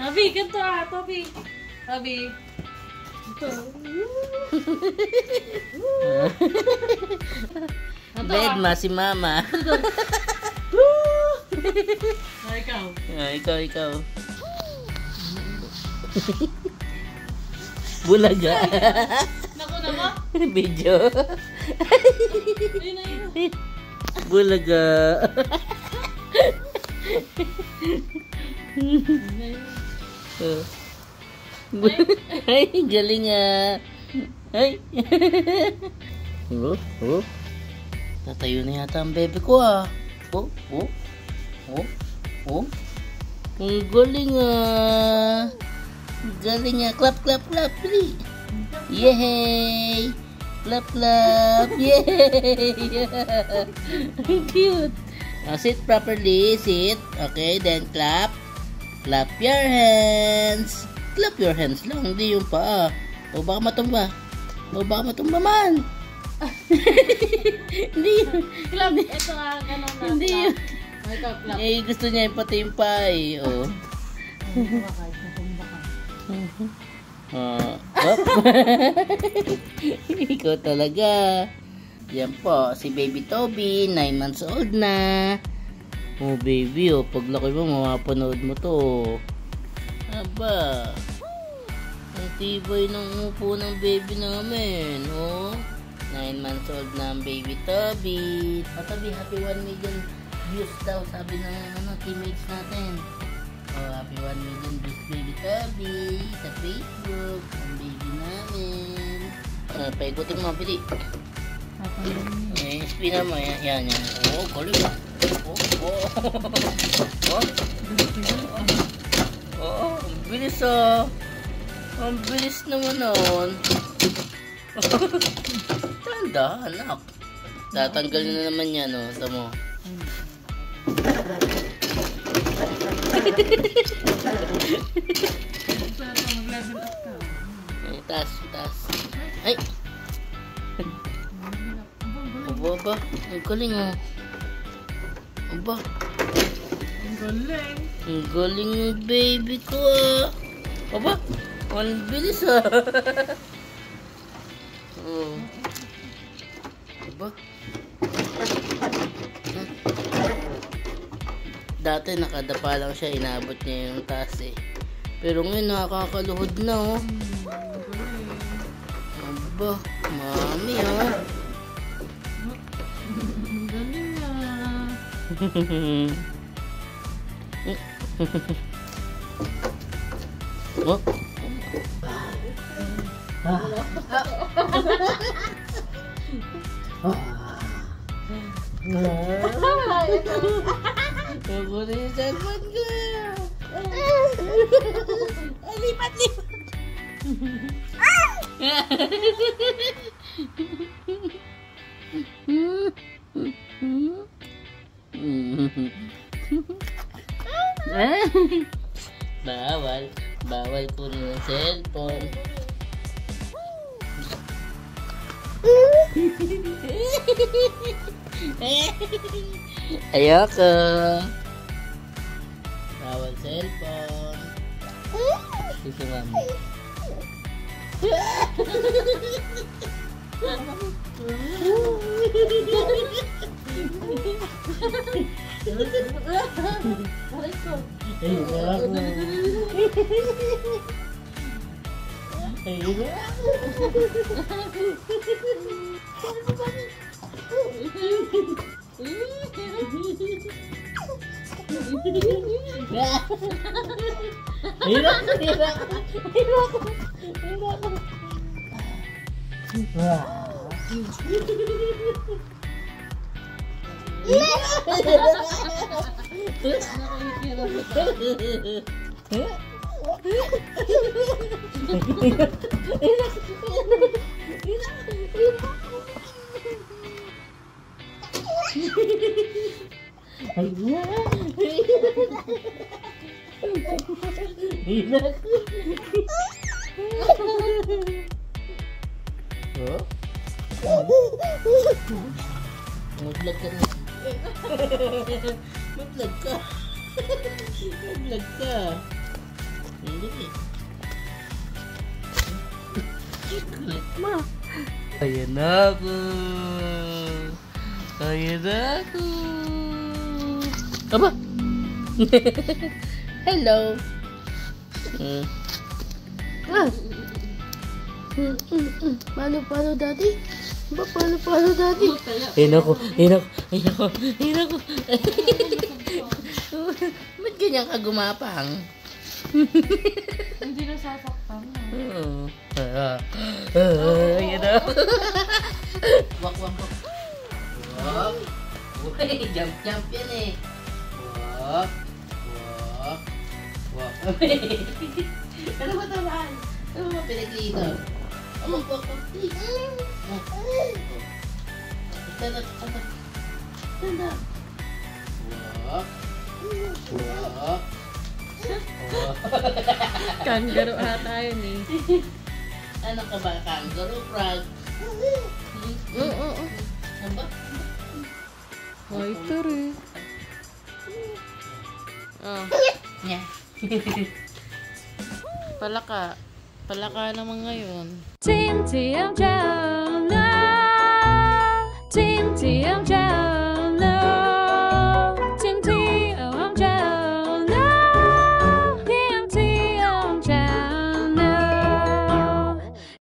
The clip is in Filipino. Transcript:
Tabi, ganito ah, tabi. Tabi. Ito. Bedma si mama. Ikaw. Ikaw. Bulaga. Naku na mo? Video. Ayun na yun. Bulaga. Ay, galing ah. Ay. Tatayo na yata ang bebe ko ah. Ang galing ah. Galing ah. Clap. Please. Yay! Clap. Yay! Cute. Sit properly. Sit. Okay, then clap. Clap your hands. Clap your hands lang. Hindi yung paa. O baka matumba. Man. Hindi yun. Clap. Ito ah, ganun na. Hindi yun. Ikaw, clap. Eh, gusto niya yung pati yung paa eh. O. Ikaw talaga. Yan po, si Baby Toby, 9 months old na. Oh baby, oh, paglaki mo, mapapanood mo to. Aba, ang tibay ng upo ng baby namin, oh. 9 months old na ang Baby Toby. Patabi, happy 1 million views daw, sabi ng teammates natin. Oh, happy 1 million views Baby Toby sa Facebook, ang baby namin. Paikutin mo, pili. Eh, spin mo, yan. Oh, galing ba? Oh, ang bilis ah. Ang bilis naman nun. Tanda, anak. Tatanggal na naman yan, oh. Tamo. Mag-level up ka. Taas. Ay! Aba, ang galing oh. Aba. Ang galing. Ang galing ng baby ko ah. Aba, ang bilis ah. Oh. Aba. Dati nakadapa lang siya, inaabot niya yung taas eh. Pero ngayon nakakaluhod na oh. Aba, mami ah. Ang galing ah. Oh. Magulo yung cellphone ko. Lipat. Bawal po ng cellphone. Ayoko. Bawal cellphone. Sige, mami. Mag-vlog ka na. Mag-vlog ka. Mag-vlog ka. Hindi. Ma. Ayan na ako. Ayan na ako. Aba! Hello! Ah. Paano, daddy? Ba, paano, daddy? Ayun ako. Ba't ganyan ka gumapang? Hindi na sasaktan. Oo. Ayan na. Wak. Wak. Uy, jump yan eh. Wak. Ano ba tamaan? Ano ba pinaglito? Wak. Stand up. Wak. Kangaroo ata yun eh. Ano ka ba? Kangaroo frog? Oo. Ano ba? Fighter eh. Ah, Yeah. palaka naman ngayon. Team TMJ, Team TMJ.